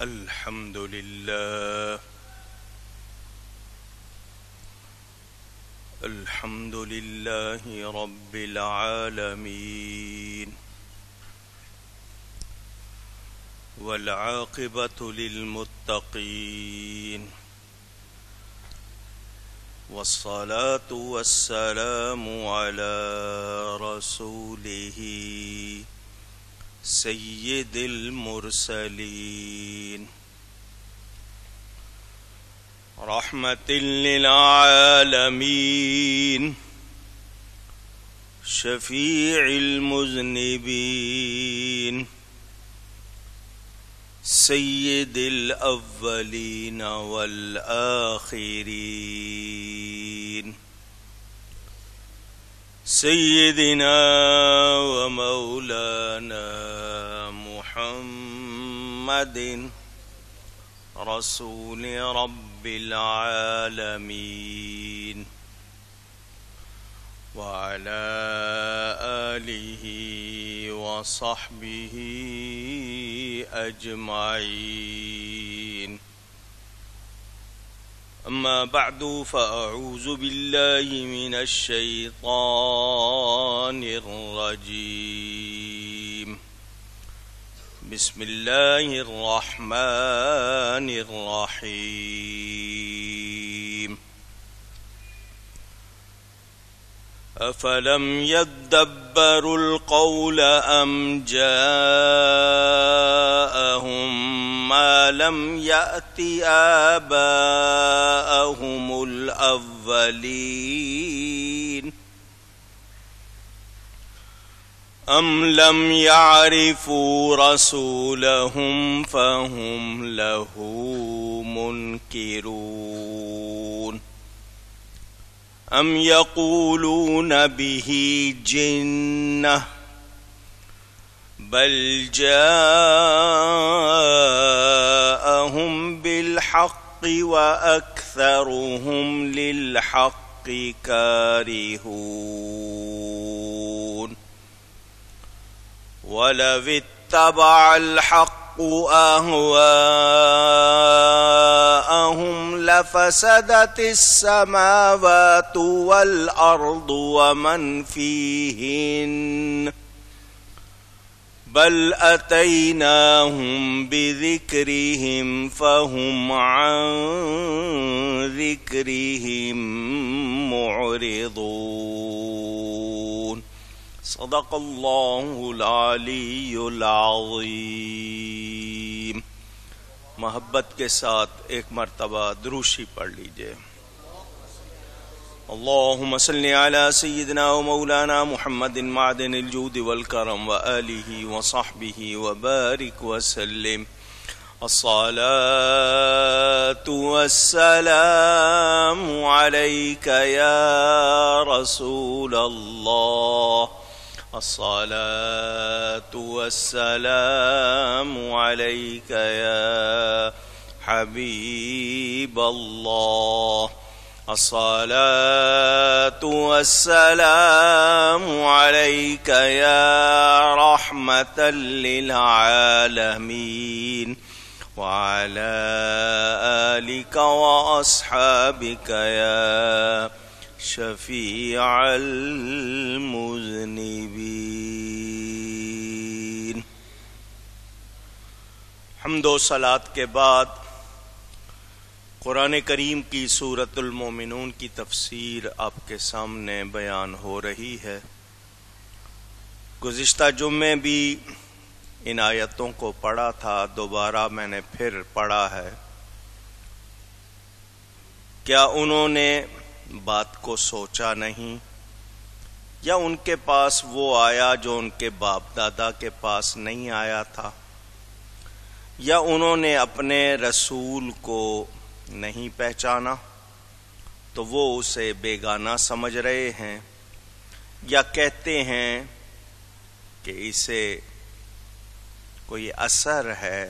الحمد لله الحمد لله رب العالمين، والعاقبة للمتقين، والصلاة والسلام على رسوله سيد المرسلين، رحمة للعالمين، شفيع المذنبين، سيد الأولين والآخرين، سيدنا ومولانا محمد رسول رب العالمين، وعلى آله وصحبه أجمعين. أما بعد، فأعوذ بالله من الشيطان الرجيم. بسم الله الرحمن الرحيم. أفلم يدبروا القول أم جاءهم ما لم يأت آباءهم الأولين أم لم يعرفوا رسولهم فهم له منكرون أم يقولون به جنة بل جاءهم بالحق وأكثرهم للحق كارهون ولو اتبع الحق أهواءهم لفسدت السماوات والأرض ومن فيهن بل أتيناهم بذكرهم فهم عن ذكرهم معرضون. صدق الله العلی العظیم. محبت کے ساتھ ایک مرتبہ دروشی پڑھ لیجئے. اللهم صل على سيدنا ومولانا محمد معدن الجود والكرم وآله وصحبه وبارك وسلم. الصلاة والسلام عليك يا رسول الله، الصلاة والسلام عليك يا حبيب الله، الصلاة والسلام عليك يا رحمة للعالمين، وعلى آلك وأصحابك يا شفيع المذنبين. حمد و صلات کے بعد قرآن کریم کی سورۃ المومنون کی تفسیر آپ کے سامنے بیان ہو رہی ہے. گزشتہ جمعے بھی ان آیتوں کو پڑھا تھا، دوبارہ میں نے پھر پڑھا ہے. کیا انہوں نے بات کو سوچا نہیں، یا ان کے پاس وہ آیا جو ان کے باپ دادا کے پاس نہیں آیا تھا، یا انہوں نے اپنے رسول کو نہیں پہچانا تو وہ اسے بیگانہ سمجھ رہے ہیں، یا کہتے ہیں کہ اسے کوئی اثر ہے،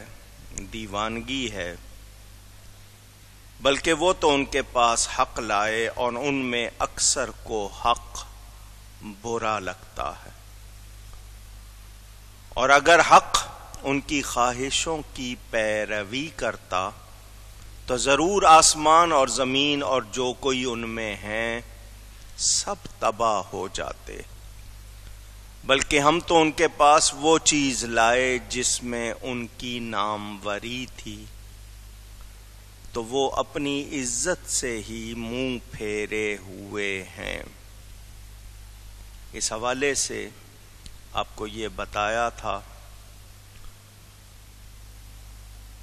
دیوانگی ہے، بلکہ وہ تو ان کے پاس حق لائے اور ان میں اکثر کو حق برا لگتا ہے. اور اگر حق ان کی خواہشوں کی پیروی کرتا تو ضرور آسمان اور زمین اور جو کوئی ان میں ہیں سب تباہ ہو جاتے، بلکہ ہم تو ان کے پاس وہ چیز لائے جس میں ان کی ناموری تھی، تو وہ اپنی عزت سے ہی منہ پھیرے ہوئے ہیں۔ اس حوالے سے آپ کو یہ بتایا تھا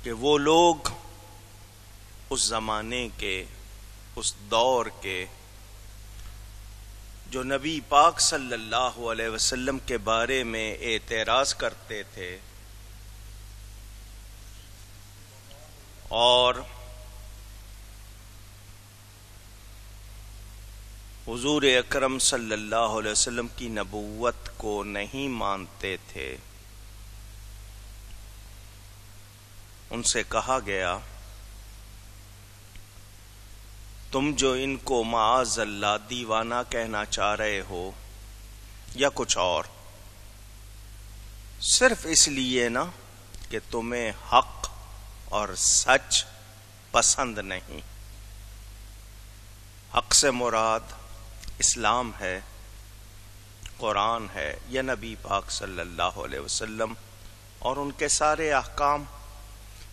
کہ وہ لوگ اس زمانے کے، اس دور کے، جو نبی پاک صلی اللہ علیہ وسلم کے بارے میں اعتراض کرتے تھے اور حضور اکرم صلی اللہ علیہ وسلم کی نبوت کو نہیں مانتے تھے، ان سے کہا گیا تم جو ان کو معاذ اللہ دیوانہ کہنا چاہ رہے ہو یا کچھ اور، صرف اس لیے نا کہ تمہیں حق اور سچ پسند نہیں۔ حق سے مراد اسلام ہے، قرآن ہے، یا نبی پاک صلی اللہ علیہ وسلم اور ان کے سارے احکام،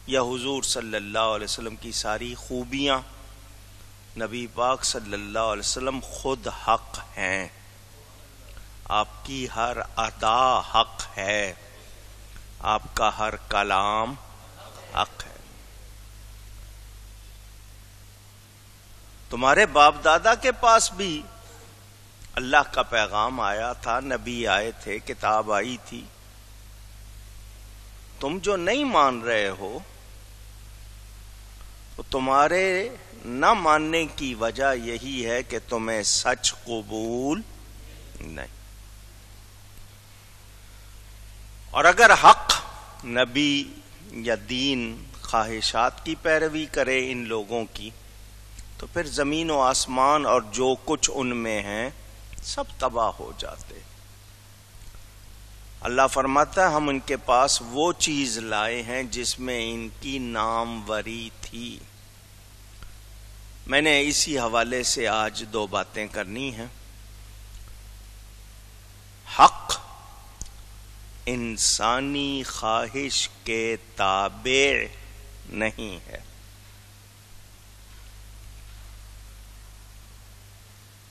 یا حضور صلی اللہ علیہ وسلم کی ساری خوبیاں۔ نبی پاک صلی اللہ علیہ وسلم خود حق ہیں، آپ کی ہر ادا حق ہے، آپ کا ہر کلام حق ہے۔ تمہارے باپ دادا کے پاس بھی اللہ کا پیغام آیا تھا، نبی آئے تھے، کتاب آئی تھی، تم جو نہیں مان رہے ہو تو تمہارے نہ ماننے کی وجہ یہی ہے کہ تمہیں سچ قبول نہیں۔ اور اگر حق، نبی یا دین خواہشات کی پیروی کرے ان لوگوں کی، تو پھر زمین و آسمان اور جو کچھ ان میں ہیں سب تباہ ہو جاتے۔ اللہ فرماتا ہے ہم ان کے پاس وہ چیز لائے ہیں جس میں ان کی ناموری تھی۔ میں نے اسی حوالے سے آج دو باتیں کرنی ہیں۔ حق انسانی خواہش کے تابع نہیں ہے۔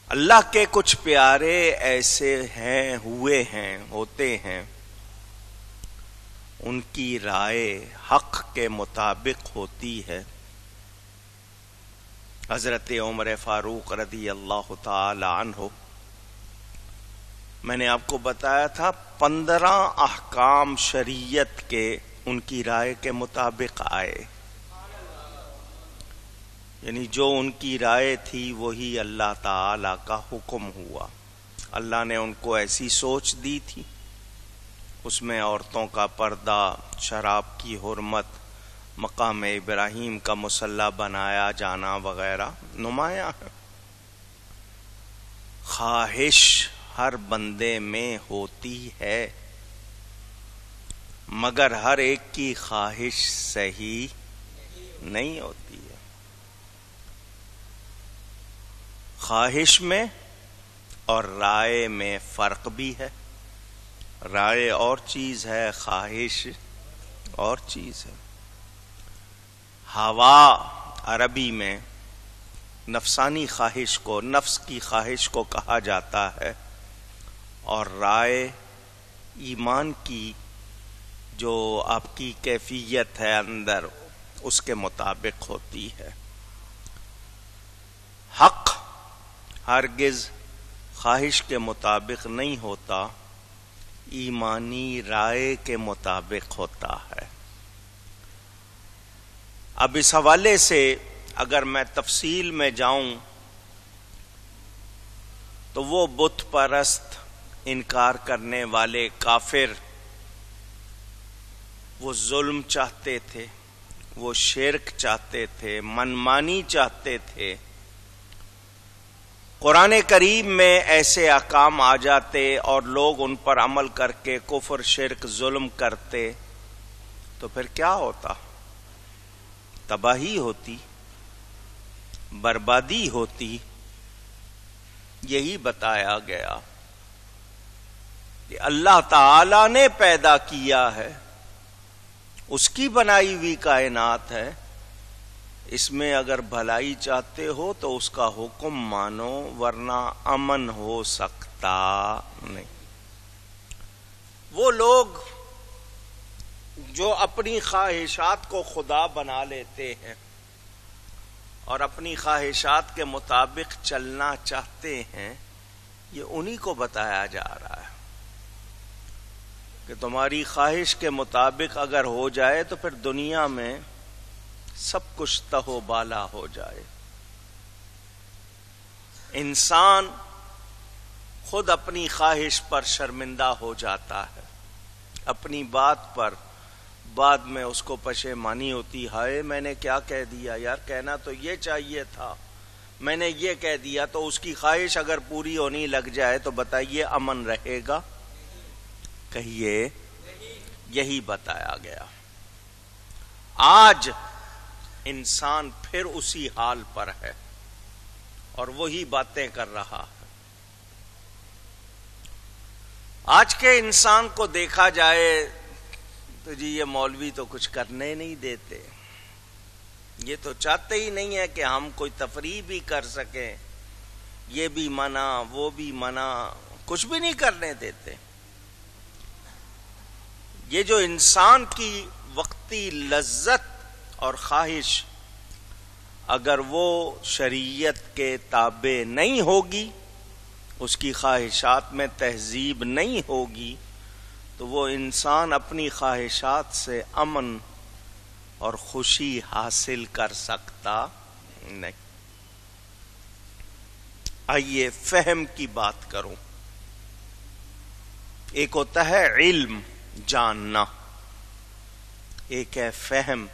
اللہ کے کچھ پیارے ایسے ہیں، ہوتے ہیں، ان کی رائے حق کے مطابق ہوتی ہے۔ حضرت عمر فاروق رضی اللہ تعالی عنہ، میں نے آپ کو بتایا تھا 15 احکام شریعت کے ان کی رائے کے مطابق آئے، یعنی جو ان کی رائے تھی وہی اللہ تعالی کا حکم ہوا۔ اللہ نے ان کو ایسی سوچ دی تھی، اس میں عورتوں کا پردہ، شراب کی حرمت، مقام ابراہیم کا مصلی بنایا جانا وغیرہ نمایاں ہے۔ خواہش ہر بندے میں ہوتی ہے، مگر ہر ایک کی خواہش صحیح نہیں ہوتی ہے۔ خواہش میں اور رائے میں فرق بھی ہے، رائے اور چیز ہے، خواہش اور چیز ہے۔ ہوا عربی میں نفسانی خواہش کو، نفس کی خواہش کو کہا جاتا ہے، اور رائے ایمان کی جو آپ کی کیفیت ہے اندر، اس کے مطابق ہوتی ہے۔ حق ہرگز خواہش کے مطابق نہیں ہوتا، ایمانی رائے کے مطابق ہوتا ہے۔ اب اس حوالے سے اگر میں تفصیل میں جاؤں تو وہ بت پرست، انکار کرنے والے کافر، وہ ظلم چاہتے تھے، وہ شرک چاہتے تھے، منمانی چاہتے تھے۔ قرآن کریم میں ایسے احکام آ جاتے اور لوگ ان پر عمل کر کے کفر، شرک، ظلم کرتے تو پھر کیا ہوتا؟ تباہی ہوتی، بربادی ہوتی۔ یہی بتایا گیا کہ اللہ تعالی نے پیدا کیا ہے، اس کی بنائی ہوئی کائنات ہے، اس میں اگر بھلائی چاہتے ہو تو اس کا حکم مانو، ورنہ امن ہو سکتا نہیں۔ وہ لوگ جو اپنی خواہشات کو خدا بنا لیتے ہیں اور اپنی خواہشات کے مطابق چلنا چاہتے ہیں، یہ انہی کو بتایا جا رہا ہے کہ تمہاری خواہش کے مطابق اگر ہو جائے تو پھر دنیا میں سب کچھ تہو بالا ہو جائے۔ انسان خود اپنی خواہش پر شرمندہ ہو جاتا ہے، اپنی بات پر بعد میں اس کو پشیمانی ہوتی، ہائے میں نے کیا کہہ دیا یار، کہنا تو یہ چاہیے تھا، میں نے یہ کہہ دیا۔ تو اس کی خواہش اگر پوری ہونی لگ جائے تو بتائیے امن رہے گا؟ کہیے، یہی بتایا گیا۔ آج انسان پھر اسی حال پر ہے اور وہی باتیں کر رہا ہے۔ آج کے انسان کو دیکھا جائے تو جی یہ مولوی تو کچھ کرنے نہیں دیتے، یہ تو چاہتے ہی نہیں ہے کہ ہم کوئی تفریح بھی کر سکیں، یہ بھی منع وہ بھی منع، کچھ بھی نہیں کرنے دیتے۔ یہ جو انسان کی وقتی لذت اور خواہش اگر وہ شریعت کے تابع نہیں ہوگی، اس کی خواہشات میں تہذیب نہیں ہوگی، تو وہ انسان اپنی خواہشات سے امن اور خوشی حاصل کر سکتا نہیں۔ آئیے فہم کی بات کروں۔ ایک ہوتا ہے علم، جاننا، ایک ہے فہم،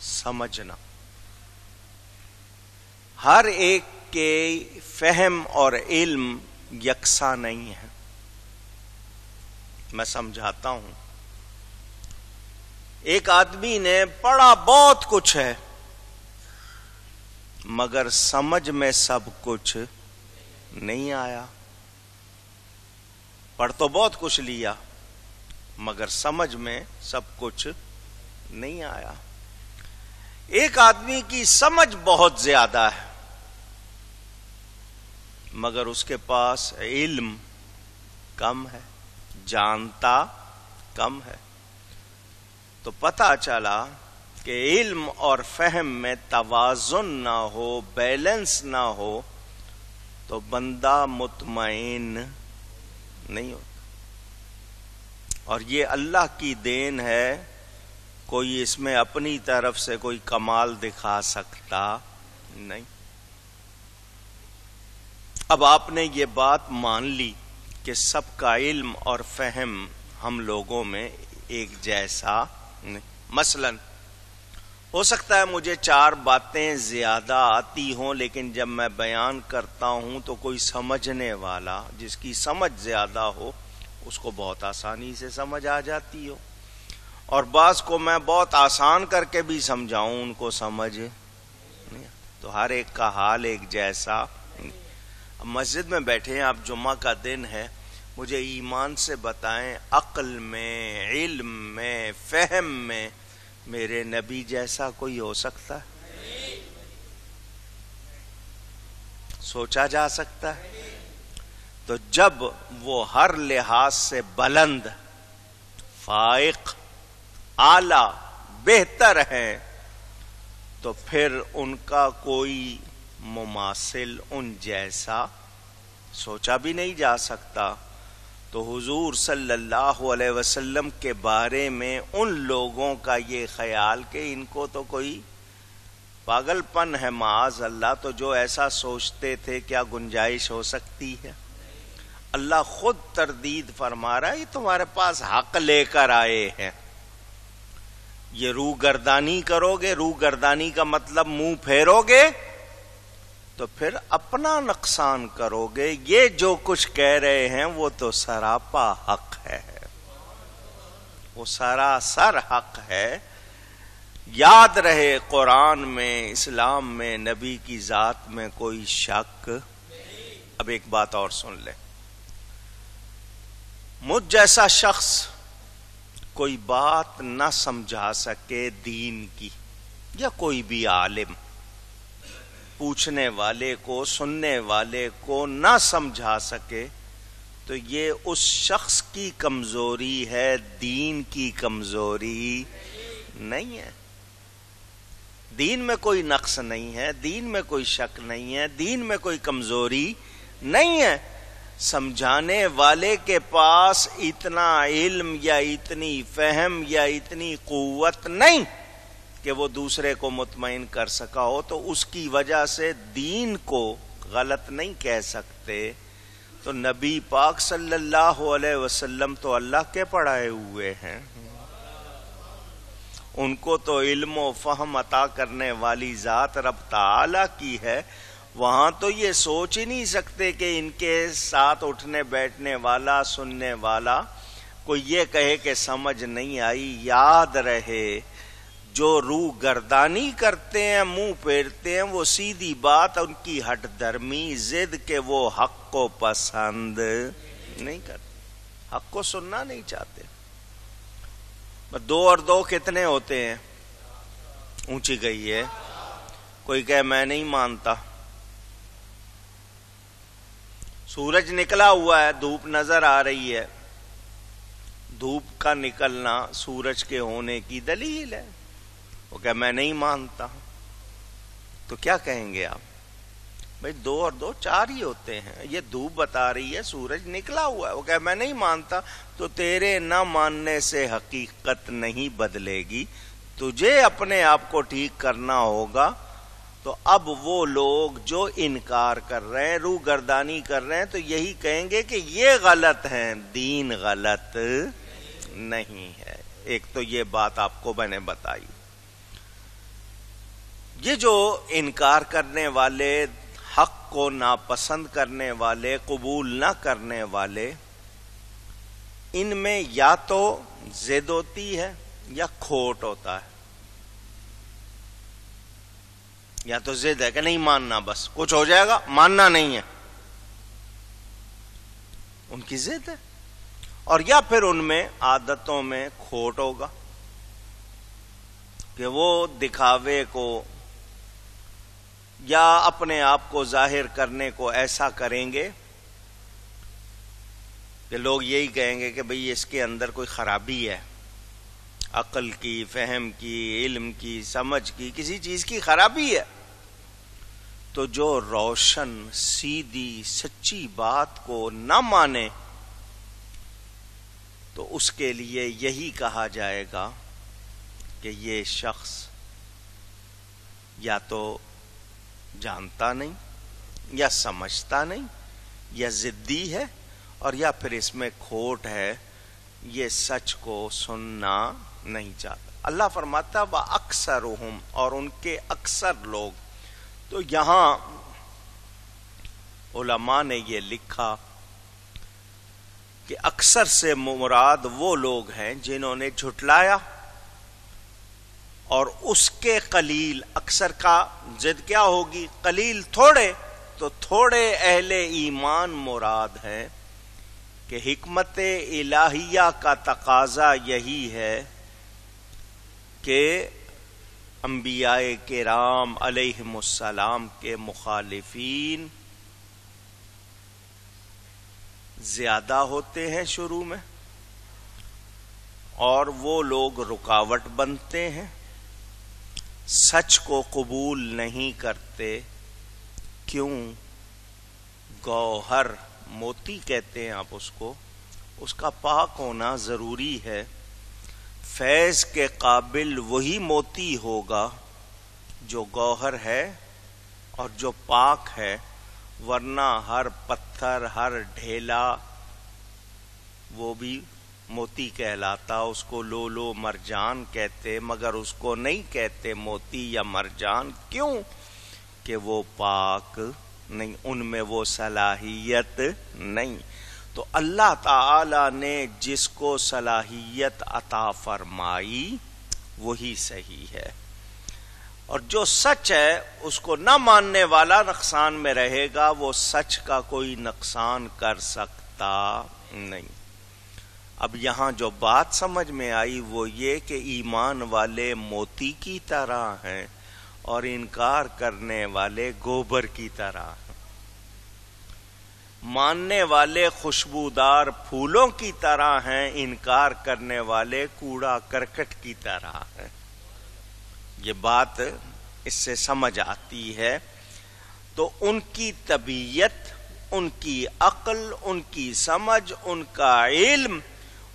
سمجھنا۔ ہر ایک کے فہم اور علم یکساں نہیں ہے۔ میں سمجھاتا ہوں۔ ایک آدمی نے پڑھا بہت کچھ ہے مگر سمجھ میں سب کچھ نہیں آیا۔ پڑھ تو بہت کچھ لیا مگر سمجھ میں سب کچھ نہیں آیا۔ ایک آدمی کی سمجھ بہت زیادہ ہے مگر اس کے پاس علم کم ہے، جانتا کم ہے۔ تو پتہ چلا کہ علم اور فہم میں توازن نہ ہو، بیلنس نہ ہو تو بندہ مطمئن نہیں ہوتا۔ اور یہ اللہ کی دین ہے، کوئی اس میں اپنی طرف سے کوئی کمال دکھا سکتا نہیں۔ اب آپ نے یہ بات مان لی کہ سب کا علم اور فہم ہم لوگوں میں ایک جیسا نہیں۔ مثلا ہو سکتا ہے مجھے 4 باتیں زیادہ آتی ہوں، لیکن جب میں بیان کرتا ہوں تو کوئی سمجھنے والا جس کی سمجھ زیادہ ہو اس کو بہت آسانی سے سمجھ آ جاتی ہو، اور بعض کو میں بہت آسان کر کے بھی سمجھاؤں ان کو سمجھ نہیں۔ تو ہر ایک کا حال ایک جیسا نہیں۔ اب مسجد میں بیٹھے ہیں آپ، جمعہ کا دن ہے، مجھے ایمان سے بتائیں، عقل میں، علم میں، فہم میں میرے نبی جیسا کوئی ہو سکتا ہے؟ سوچا جا سکتا ہے؟ تو جب وہ ہر لحاظ سے بلند، فائق، اعلی، بہتر ہیں تو پھر ان کا کوئی مماثل ان جیسا سوچا بھی نہیں جا سکتا۔ تو حضور صلی اللہ علیہ وسلم کے بارے میں ان لوگوں کا یہ خیال کہ ان کو تو کوئی پاگل پن ہے، معاذ اللہ، تو جو ایسا سوچتے تھے کیا گنجائش ہو سکتی ہے؟ اللہ خود تردید فرما رہا ہے، یہ تمہارے پاس حق لے کر آئے ہیں، یہ روح گردانی کرو گے، روح گردانی کا مطلب منہ پھیرو گے تو پھر اپنا نقصان کرو گے۔ یہ جو کچھ کہہ رہے ہیں وہ تو سراپا حق ہے، وہ سراسر حق ہے، یاد رہے قرآن میں، اسلام میں، نبی کی ذات میں کوئی شک۔ اب ایک بات اور سن لیں، مجھ جیسا شخص کوئی بات نہ سمجھا سکے دین کی، یا کوئی بھی عالم پوچھنے والے کو، سننے والے کو نہ سمجھا سکے، تو یہ اس شخص کی کمزوری ہے، دین کی کمزوری نہیں ہے۔ دین میں کوئی نقص نہیں ہے، دین میں کوئی شک نہیں ہے، دین میں کوئی کمزوری نہیں ہے۔ سمجھانے والے کے پاس اتنا علم یا اتنی فہم یا اتنی قوت نہیں کہ وہ دوسرے کو مطمئن کر سکا ہو، تو اس کی وجہ سے دین کو غلط نہیں کہہ سکتے۔ تو نبی پاک صلی اللہ علیہ وسلم تو اللہ کے پڑھائے ہوئے ہیں، ان کو تو علم و فہم عطا کرنے والی ذات رب تعالی کی ہے۔ وہاں تو یہ سوچ ہی نہیں سکتے کہ ان کے ساتھ اٹھنے بیٹھنے والا، سننے والا کوئی یہ کہے کہ سمجھ نہیں آئی۔ یاد رہے، جو روح گردانی کرتے ہیں، منہ پھیرتے ہیں، وہ سیدھی بات ان کی ہٹ درمی ضد کہ وہ حق کو پسند نہیں کرتے، حق کو سننا نہیں چاہتے۔ دو اور دو کتنے ہوتے ہیں؟ اونچی گئی ہے، کوئی کہے میں نہیں مانتا۔ سورج نکلا ہوا ہے، دھوپ نظر آ رہی ہے، دھوپ کا نکلنا سورج کے ہونے کی دلیل ہے، وہ کہ میں نہیں مانتا، تو کیا کہیں گے آپ؟ بھئی دو اور دو چار ہی ہوتے ہیں، یہ دھوپ بتا رہی ہے سورج نکلا ہوا ہے، وہ کہ میں نہیں مانتا، تو تیرے نہ ماننے سے حقیقت نہیں بدلے گی، تجھے اپنے آپ کو ٹھیک کرنا ہوگا۔ تو اب وہ لوگ جو انکار کر رہے ہیں، روح گردانی کر رہے ہیں، تو یہی کہیں گے کہ یہ غلط ہیں، دین غلط نہیں ہے۔ ایک تو یہ بات آپ کو میں نے بتائی۔ یہ جو انکار کرنے والے، حق کو ناپسند کرنے والے، قبول نہ کرنے والے، ان میں یا تو ضد ہوتی ہے یا کھوٹ ہوتا ہے۔ یا تو ضد ہے کہ نہیں ماننا، بس کچھ ہو جائے گا، ماننا نہیں ہے، ان کی ضد ہے، اور یا پھر ان میں عادتوں میں کھوٹ ہوگا کہ وہ دکھاوے کو یا اپنے آپ کو ظاہر کرنے کو ایسا کریں گے کہ لوگ یہی کہیں گے کہ بھئی اس کے اندر کوئی خرابی ہے، عقل کی، فہم کی، علم کی، سمجھ کی، کسی چیز کی خرابی ہے۔ تو جو روشن، سیدھی، سچی بات کو نہ مانے، تو اس کے لیے یہی کہا جائے گا کہ یہ شخص یا تو جانتا نہیں، یا سمجھتا نہیں، یا ضدی ہے، اور یا پھر اس میں کھوٹ ہے، یہ سچ کو سننا نہیں چاہتا۔ اللہ فرماتا وَأَكْثَرُهُمْ، اور ان کے اکثر لوگ۔ تو یہاں علماء نے یہ لکھا کہ اکثر سے مراد وہ لوگ ہیں جنہوں نے جھٹلایا، اور اس کے قلیل، اکثر کا ضد کیا ہوگی؟ قلیل، تھوڑے، تو تھوڑے اہل ایمان مراد ہیں کہ حکمت الہیہ کا تقاضا یہی ہے کہ انبیاء کرام علیہم السلام کے مخالفین زیادہ ہوتے ہیں شروع میں، اور وہ لوگ رکاوٹ بنتے ہیں، سچ کو قبول نہیں کرتے۔ کیوں؟ گوہر، موتی کہتے ہیں آپ اس کو، اس کا پاک ہونا ضروری ہے۔ فیض کے قابل وہی موتی ہوگا جو گوہر ہے اور جو پاک ہے، ورنہ ہر پتھر، ہر ڈھیلا وہ بھی موتی کہلاتا، اس کو لولو مرجان کہتے، مگر اس کو نہیں کہتے موتی یا مرجان۔ کیوں؟ کہ وہ پاک نہیں، ان میں وہ صلاحیت نہیں۔ تو اللہ تعالی نے جس کو صلاحیت عطا فرمائی وہی صحیح ہے، اور جو سچ ہے اس کو نہ ماننے والا نقصان میں رہے گا، وہ سچ کا کوئی نقصان کر سکتا نہیں۔ اب یہاں جو بات سمجھ میں آئی وہ یہ کہ ایمان والے موتی کی طرح ہیں اور انکار کرنے والے گوبر کی طرح ہیں، ماننے والے خوشبودار پھولوں کی طرح ہیں، انکار کرنے والے کوڑا کرکٹ کی طرح ہیں۔ یہ بات اس سے سمجھ آتی ہے۔ تو ان کی طبیعت، ان کی عقل، ان کی سمجھ، ان کا علم،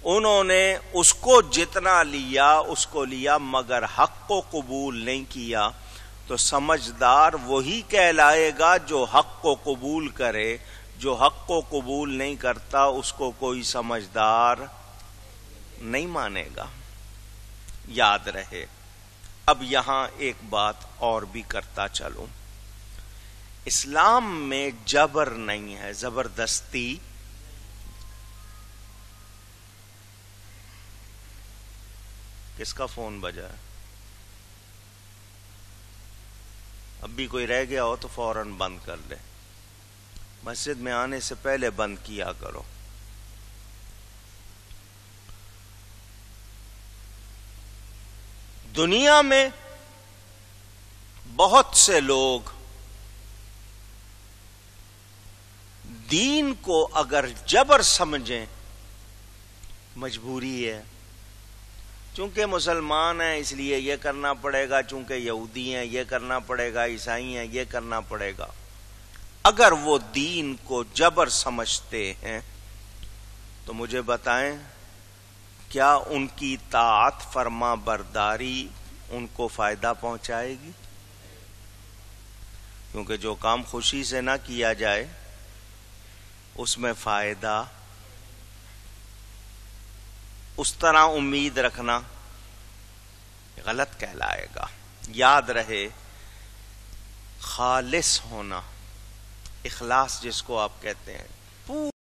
انہوں نے اس کو جتنا لیا اس کو لیا، مگر حق کو قبول نہیں کیا۔ تو سمجھدار وہی کہلائے گا جو حق کو قبول کرے، جو حق کو قبول نہیں کرتا اس کو کوئی سمجھدار نہیں مانے گا۔ یاد رہے۔ اب یہاں ایک بات اور بھی کرتا چلوں، اسلام میں جبر نہیں ہے، زبردستی کس کا فون بجا ہے؟ اب بھی کوئی رہ گیا ہو تو فوراً بند کر لے، مسجد میں آنے سے پہلے بند کیا کرو۔ دنیا میں بہت سے لوگ دین کو اگر جبر سمجھیں، مجبوری ہے، چونکہ مسلمان ہیں اس لیے یہ کرنا پڑے گا، چونکہ یہودی ہیں یہ کرنا پڑے گا، عیسائی ہیں یہ کرنا پڑے گا، اگر وہ دین کو جبر سمجھتے ہیں تو مجھے بتائیں کیا ان کی طاعت فرما برداری ان کو فائدہ پہنچائے گی؟ کیونکہ جو کام خوشی سے نہ کیا جائے اس میں فائدہ، اس طرح امید رکھنا غلط کہلائے گا۔ یاد رہے، خالص ہونا، اخلاص جس کو آپ کہتے ہیں،